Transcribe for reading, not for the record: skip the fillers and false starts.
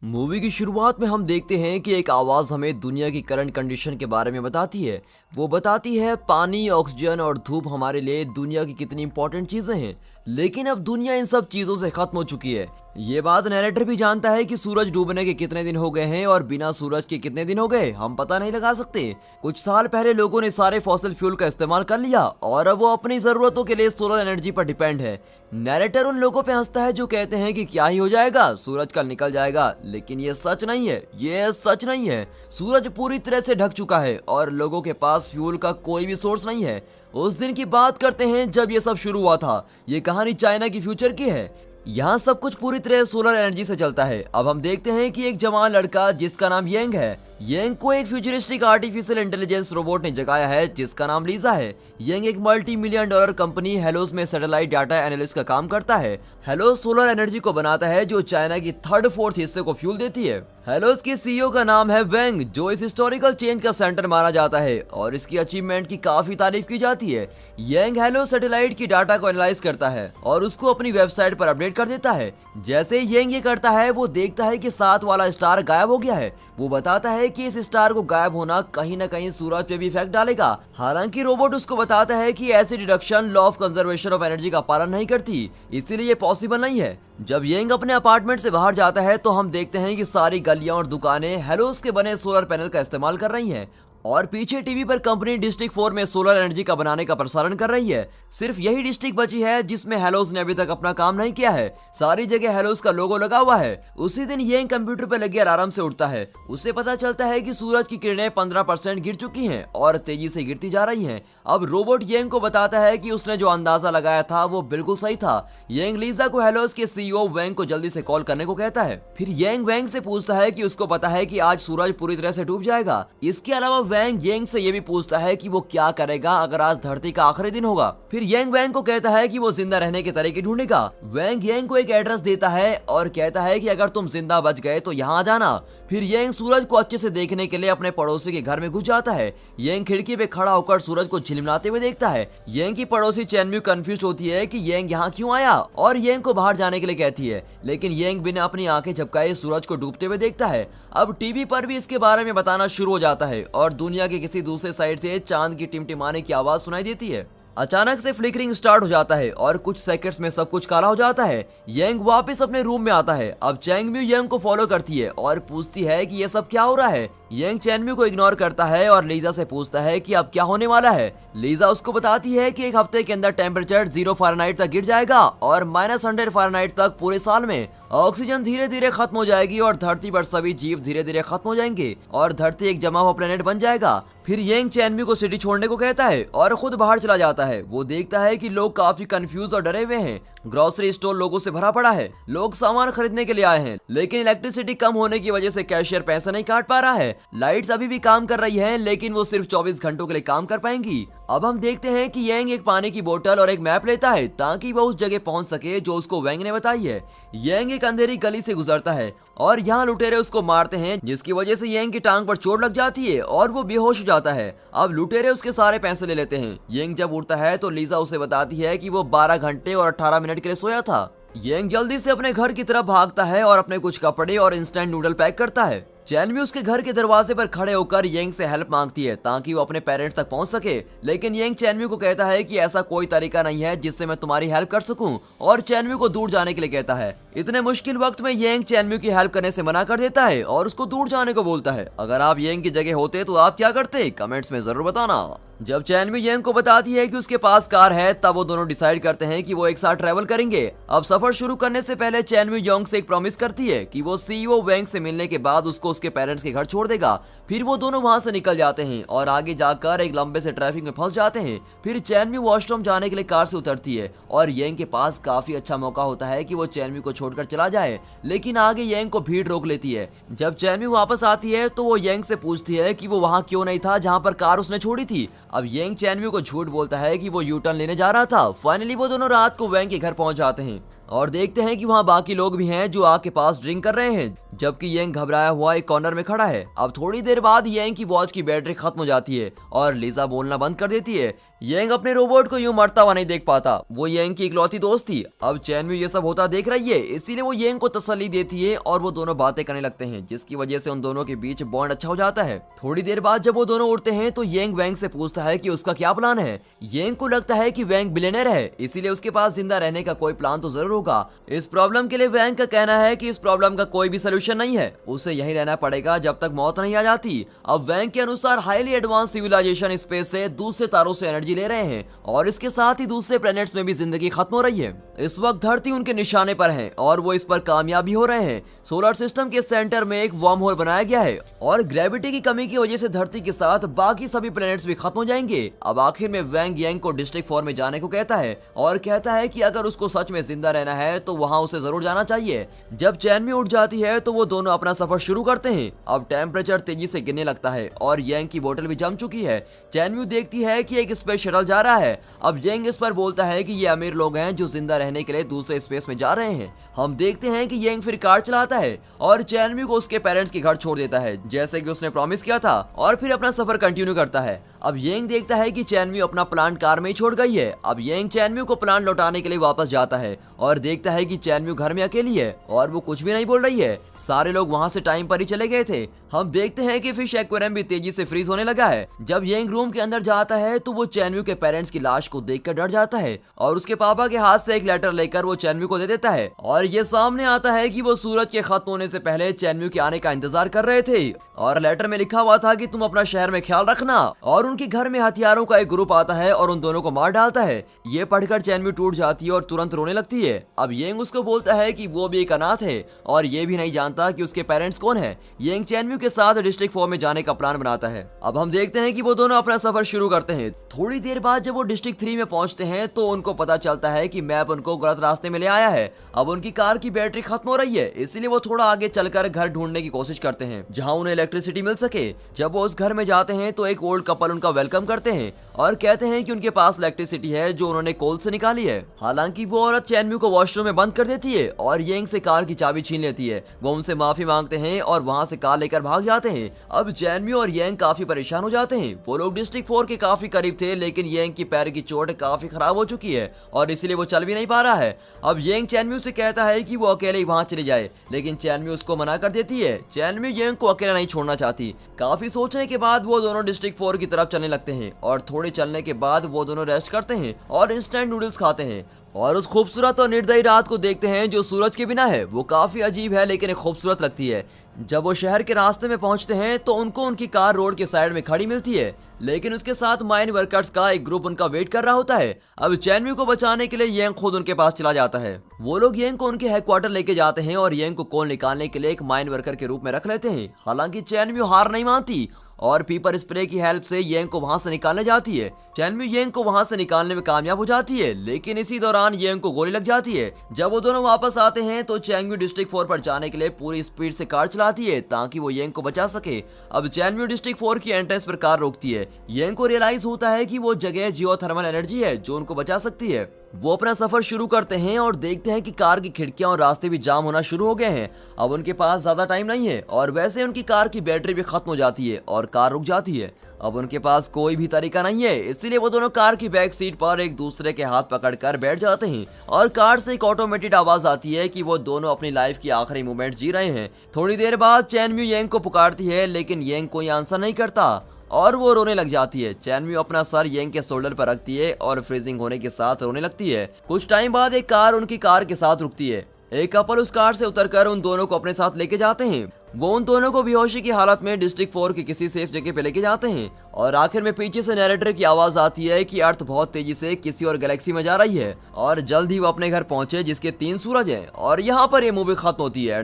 Movie की शुरुआत में हम देखते हैं कि एक आवाज हमें दुनिया की करंट कंडीशन के बारे में बताती है। वो बताती है पानी, ऑक्सीजन और धूप हमारे लिए दुनिया की कितनी इंपॉर्टेंट चीजें हैं। लेकिन अब दुनिया इन सब चीजों से खत्म हो चुकी है। ये बात नैरेटर भी जानता है कि सूरज डूबने के कितने दिन हो गए हैं और बिना सूरज के कितने दिन हो गए हम पता नहीं लगा सकते। कुछ साल पहले लोगों ने सारे फॉसिल फ्यूल का इस्तेमाल कर लिया और अब वो अपनी जरूरतों के लिए सोलर एनर्जी पर डिपेंड है। नैरेटर उन लोगों पे हंसता है जो कहते हैं कि क्या ही हो जाएगा, सूरज कल निकल जाएगा। लेकिन ये सच नहीं है, ये सच नहीं है। सूरज पूरी तरह से ढक चुका है और लोगों के पास फ्यूल का कोई भी सोर्स नहीं है। उस दिन की बात करते हैं जब ये सब शुरू हुआ था। ये कहानी चाइना की फ्यूचर की है। यहाँ सब कुछ पूरी तरह सोलर एनर्जी से चलता है। अब हम देखते हैं कि एक जवान लड़का जिसका नाम येंग है, येंग को एक फ्यूचरिस्टिक आर्टिफिशियल इंटेलिजेंस रोबोट ने जगाया है जिसका नाम लीजा है। येंग एक $multi-million कंपनी हेलोस में सैटेलाइट डाटा एनालिस्ट का काम करता है। हेलोस सोलर एनर्जी को बनाता है जो चाइना की 3/4 हिस्से को फ्यूल देती है। हेलोस के सीईओ का नाम है वेंग, जो इस हिस्टोरिकल चेंज का सेंटर माना जाता है और इसकी अचीवमेंट की काफी तारीफ की जाती है। येंग हेलोस सैटेलाइट की डाटा को एनालाइज करता है और उसको अपनी वेबसाइट पर अपडेट कर देता है। जैसे येंग ये करता है वो देखता है कि 7 वाला स्टार गायब हो गया है। वो बताता है कि इस स्टार को गायब होना कहीं न कहीं सूरज पे भी इफेक्ट डालेगा। हालांकि रोबोट उसको बताता है कि ऐसी deduction law of conservation of energy का पालन नहीं करती, इसीलिए ये पॉसिबल नहीं है। जब येंग अपने अपार्टमेंट से बाहर जाता है तो हम देखते हैं कि सारी गलियां और दुकानें हेलोस के बने सोलर पैनल का इस्तेमाल कर रही हैं और पीछे टीवी पर कंपनी डिस्ट्रिक्ट 4 में सोलर एनर्जी का बनाने का प्रसारण कर रही है। सिर्फ यही डिस्ट्रिक्ट बची है जिसमें हेलोस ने अभी तक अपना काम नहीं किया है। सारी जगह हेलोस का लोगो लगा हुआ है। उसी दिन येंग कंप्यूटर पर लगे अलार्म से उठता है। उसे पता चलता है कि सूरज की किरणें 15% गिर चुकी हैं और तेजी से गिरती जा रही हैं। अब रोबोट येंग को बताता है कि उसने जो अंदाजा लगाया था वो बिल्कुल सही था। येंग लीजा को हेलोस के सीईओ वेंग को जल्दी से कॉल करने को कहता है। फिर येंग वेंग से पूछता है कि उसको पता है कि आज सूरज पूरी तरह से डूब जाएगा। इसके अलावा वेंग येंग से ये भी पूछता है कि वो क्या करेगा अगर आज धरती का आखिरी दिन होगा। फिर येंग वेंग को कहता है कि वो जिंदा रहने के तरीके ढूंढेगा। वेंग येंग को एक एड्रेस देता है और कहता है कि अगर तुम जिंदा बच गए तो यहाँ आ जाना। फिर येंग सूरज को अच्छे से देखने के लिए अपने पड़ोसी के घर में घुस जाता है। येंग खिड़की पे खड़ा होकर सूरज को झिलमिलाते हुए देखता है। येंग की पड़ोसी चेनम्यू कंफ्यूज होती है कि येंग यहाँ क्यों आया और येंग को बाहर जाने के लिए कहती है, लेकिन येंग बिना अपनी आंखें झपकाए सूरज को डूबते हुए देखता है। अब टीवी पर भी इसके बारे में बताना शुरू हो जाता है और दुनिया के किसी दूसरे साइड से चांद की टिमटिमाने की आवाज सुनाई देती है। अचानक से फ्लिकरिंग स्टार्ट हो जाता है और कुछ सेकंड्स में सब कुछ काला हो जाता है। येंग वापस अपने रूम में आता है। अब चेंगम्यू येंग को फॉलो करती है और पूछती है कि ये सब क्या हो रहा है। येंग चेनम्यू को इग्नोर करता है और लीजा से पूछता है कि अब क्या होने वाला है। लीजा उसको बताती है कि एक हफ्ते के अंदर टेम्परेचर 0 फ़ारेनहाइट तक गिर जाएगा और -100 फ़ारेनहाइट तक पूरे साल में। ऑक्सीजन धीरे धीरे खत्म हो जाएगी और धरती पर सभी जीव धीरे धीरे खत्म हो जाएंगे और धरती एक जमा हुआ प्लेनेट बन जाएगा। फिर येंग चेनम्यू को सिटी छोड़ने को कहता है और खुद बाहर चला जाता है। वो देखता है कि लोग काफी कंफ्यूज और डरे हुए हैं। ग्रोसरी स्टोर लोगों से भरा पड़ा है। लोग सामान खरीदने के लिए आए हैं, लेकिन इलेक्ट्रिसिटी कम होने की वजह से कैशियर पैसा नहीं काट पा रहा है। लाइट्स अभी भी काम कर रही हैं, लेकिन वो सिर्फ 24 घंटों के लिए काम कर पाएंगी। अब हम देखते हैं कि येंग एक पानी की बोतल और एक मैप लेता है ताकि वो उस जगह पहुंच सके जो उसको वेंग ने बताई है। येंग एक अंधेरी गली से गुजरता है और यहाँ लुटेरे उसको मारते हैं, जिसकी वजह से येंग की टांग पर चोट लग जाती है और वो बेहोश हो जाता है। अब लुटेरे उसके सारे पैसे ले लेते हैं। येंग जब उठता है तो लीजा उसे बताती है कि वो 12 घंटे और 18 मिनट के लिए सोया था। येंग जल्दी से अपने घर की तरफ भागता है और अपने कुछ कपड़े और इंस्टेंट नूडल पैक करता है। चेनम्यू उसके घर के दरवाजे पर खड़े होकर येंग से हेल्प मांगती है ताकि वो अपने पेरेंट्स तक पहुंच सके, लेकिन येंग चेनम्यू को कहता है कि ऐसा कोई तरीका नहीं है जिससे मैं तुम्हारी हेल्प कर सकूं और चेनम्यू को दूर जाने के लिए कहता है। इतने मुश्किल वक्त में येंग चेनम्यू की हेल्प करने से मना कर देता है और उसको दूर जाने को बोलता है। अगर आप येंग की जगह होते तो आप क्या करते, कमेंट्स में जरूर बताना। जब चेनम्यू येंग को बताती है कि उसके पास कार है, तब वो दोनों डिसाइड करते हैं कि वो एक साथ ट्रैवल करेंगे। अब सफर शुरू करने से पहले चेनम्यू येंग से एक प्रॉमिस करती है कि वो सीईओ वेंग से मिलने के बाद उसको उसके पेरेंट्स के घर छोड़ देगा। फिर वो दोनों वहां से निकल जाते हैं और आगे जाकर एक लंबे से ट्रैफिक में फंस जाते हैं। फिर चेनम्यू वॉशरूम जाने के लिए कार से उतरती है और येंग के पास काफी अच्छा मौका होता है कि वो चेनम्यू को छोड़कर चला जाए, लेकिन आगे येंग को भीड़ रोक लेती है। जब चेनम्यू वापस आती है तो वो येंग से पूछती है कि वो वहां क्यों नहीं था जहां पर कार उसने छोड़ी थी। अब येंग चेनम्यू को झूठ बोलता है कि वो यू टर्न लेने जा रहा था। फाइनली वो दोनों रात को वेंग के घर पहुंच जाते हैं और देखते हैं कि वहाँ बाकी लोग भी हैं जो आग के पास ड्रिंक कर रहे हैं, जबकि येंग घबराया हुआ एक कॉर्नर में खड़ा है। अब थोड़ी देर बाद येंग की वॉच की बैटरी खत्म हो जाती है और लीजा बोलना बंद कर देती है। येंग अपने रोबोट को यूं मरता हुआ नहीं देख पाता, वो येंग की इकलौती दोस्त थी। अब चैनम्यू ये सब होता देख रही है, इसीलिए वो येंग को तसल्ली देती है और वो दोनों बातें करने लगते हैं, जिसकी वजह से उन दोनों के बीच बॉन्ड अच्छा हो जाता है। थोड़ी देर बाद जब वो दोनों उठते हैं तो येंग वैंग से पूछता है कि उसका क्या प्लान है। येंग को लगता है कि वैंग बिलियनर है, इसीलिए उसके पास जिंदा रहने का कोई प्लान तो जरूर होगा। इस प्रॉब्लम के लिए वैंग का कहना है कि इस प्रॉब्लम का कोई भी सोल्यूशन नहीं है, उसे यहीं रहना पड़ेगा जब तक मौत नहीं आ जाती। अब वैंग के अनुसार हाईली एडवांस सिविलाइजेशन स्पेस से दूसरे तारों से एनर्जी ले रहे हैं और इसके साथ ही दूसरे प्लैनेट्स में भी जिंदगी खत्म हो रही है। इस वक्त धरती उनके निशाने पर है और वो इस पर कामयाब भी हो रहे हैं। सोलर सिस्टम के सेंटर में एक वर्म होल बनाया गया है और ग्रेविटी की कमी की वजह से धरती के साथ बाकी सभी प्लैनेट्स भी खत्म हो जाएंगे। अब आखिर में वैंग येंग को डिस्ट्रिक्ट 4 में जाने को कहता है और कहता है कि अगर उसको सच में जिंदा रहना है तो वहाँ उसे जरूर जाना चाहिए। जब चैनम्यू उठ जाती है तो वो दोनों अपना सफर शुरू करते हैं। अब टेम्परेचर तेजी से गिरने लगता है और येंग की बोतल भी जम चुकी है। चैनम्यू देखती है कि एक स्पेस शटल जा रहा है। अब येंग इस पर बोलता है कि ये अमीर लोग हैं जो जिंदा रहने के लिए दूसरे स्पेस में जा रहे हैं। हम देखते हैं कि येंग फिर कार चलाता है और चैनम्यू को उसके पेरेंट्स के घर छोड़ देता है, जैसे कि उसने प्रॉमिस किया था, और फिर अपना सफर कंटिन्यू करता है। अब येंग देखता है कि चैनम्यू अपना प्लांट कार में ही छोड़ गई है। अब येंग चैनम्यू को प्लांट लौटाने के लिए वापस जाता है और देखता है कि चैनम्यू घर में अकेली है और वो कुछ भी नहीं बोल रही है। सारे लोग वहाँ से टाइम पर ही चले गए थे। हम देखते हैं कि फिश एक्वेरियम भी तेजी से फ्रीज होने लगा है। जब येंग रूम के अंदर जाता है तो वो चैनम्यू के पेरेंट्स की लाश को देखकर डर जाता है और उसके पापा के हाथ से एक लेटर लेकर वो चैनम्यू को दे देता है और ये सामने आता है कि वो सूरज के खत्म होने से पहले चैनम्यू के आने का इंतजार कर रहे थे और लेटर में लिखा हुआ था कि तुम अपना शहर में ख्याल रखना। और उनके घर में हथियारों का एक ग्रुप आता है और उन दोनों को मार डालता है। ये पढ़कर चैनम्यू टूट जाती है और तुरंत रोने लगती है। अब येंग उसको बोलता है कि वो भी एक अनाथ है और ये भी नहीं जानता कि उसके पेरेंट्स कौन है। येंग चैनम्यू के साथ डिस्ट्रिक्ट 4 में जाने का प्लान बनाता है। अब हम देखते हैं कि वो दोनों अपना सफर शुरू करते हैं। थोड़ी देर बाद जब वो डिस्ट्रिक्ट 3 में पहुंचते हैं तो उनको पता चलता है कि मैप उनको गलत रास्ते में ले आया है। अब उनकी कार की बैटरी खत्म हो रही है, इसलिए वो थोड़ा आगे चलकर घर ढूंढने की कोशिश करते हैं जहां उन्हें इलेक्ट्रिसिटी मिल सके। जब वो उस घर में जाते हैं तो एक ओल्ड कपल उनका वेलकम करते हैं और कहते हैं कि उनके पास इलेक्ट्रिसिटी है जो उन्होंने कोल से निकाली है। हालांकि वो औरत चैनम्यू को वॉशरूम में बंद कर देती है और येंग से कार की चाबी छीन लेती है। वो उनसे माफी मांगते हैं और वहां से कार लेकर भाग जाते हैं। अब चैनम्यू और येंग काफी परेशान हो जाते हैं। वो लोग डिस्ट्रिक्ट 4 के काफी करीब थे, लेकिन येंग की पैर की चोट काफी खराब हो चुकी है और इसलिए वो चल भी नहीं पा रहा है। अब येंग चैनम्यू से कहता है कि वो अकेले ही वहां चले जाए, लेकिन चैनम्यू उसको मना कर देती है। चैनम्यू येंग को अकेला नहीं छोड़ना चाहती। काफी सोचने के बाद वो दोनों डिस्ट्रिक्ट 4 की तरफ चलने लगते हैं और थोड़े चलने के बाद वो दोनों रेस्ट करते हैं और इंस्टेंट नूडल्स खाते हैं और उस खूबसूरत और निर्दयी रात को देखते हैं जो सूरज के बिना है। वो काफी अजीब है लेकिन खूबसूरत लगती है। जब वो शहर के रास्ते में पहुंचते हैं तो उनको उनकी कार रोड के साइड में खड़ी मिलती है, लेकिन उसके साथ माइन वर्कर्स का एक ग्रुप उनका वेट कर रहा होता है। अब चैनम्यू को बचाने के लिए येंग खुद उनके पास चला जाता है। वो लोग येंग को उनके हेडक्वार्टर लेके जाते हैं और येंग को कोल निकालने के लिए एक माइन वर्कर के रूप में रख लेते हैं। हालांकि चैनम्यू हार नहीं मानती और पीपर स्प्रे की हेल्प से येंग को वहां से निकालने जाती है। चैनम्यू येंग को वहां से निकालने में कामयाब हो जाती है, लेकिन इसी दौरान येंग को गोली लग जाती है। जब वो दोनों वापस आते हैं तो चैनम्यू डिस्ट्रिक्ट 4 पर जाने के लिए पूरी स्पीड से कार चलाती है ताकि वो येंग को बचा सके। अब चैनम्यू डिस्ट्रिक्ट 4 की एंट्रेंस पर कार रोकती है। येंग को रियलाइज होता है कि वो जगह जियोथर्मल एनर्जी है जो उनको बचा सकती है। वो अपना सफर शुरू करते हैं और देखते हैं कि कार की खिड़कियां और रास्ते भी जाम होना शुरू हो गए हैं। अब उनके पास ज्यादा टाइम नहीं है और वैसे उनकी कार की बैटरी भी खत्म हो जाती है और कार रुक जाती है। अब उनके पास कोई भी तरीका नहीं है, इसीलिए वो दोनों कार की बैक सीट पर एक दूसरे के हाथ पकड़कर बैठ जाते हैं और कार से एक ऑटोमेटेड आवाज आती है कि वो दोनों अपनी लाइफ की आखिरी मोमेंट्स जी रहे हैं। थोड़ी देर बाद चैनम्यू येंग को पुकारती है, लेकिन येंग कोई आंसर नहीं करता और वो रोने लग जाती है। चैनम्यू अपना सर येंग के शोल्डर पर रखती है और फ्रीजिंग होने के साथ रोने लगती है। कुछ टाइम बाद एक कार उनकी कार के साथ रुकती है। एक कपल उस कार से उतरकर उन दोनों को अपने साथ लेके जाते हैं। वो उन दोनों को बेहोशी की हालत में डिस्ट्रिक्ट 4 की किसी सेफ जगह पे लेके जाते हैं और आखिर में पीछे से नैरेटर की आवाज आती है कि अर्थ बहुत तेजी से किसी और गैलेक्सी में जा रही है और जल्द ही वो अपने घर पहुंचे जिसके 3 सूरज हैं। और यहाँ पर ये मूवी खत्म होती है।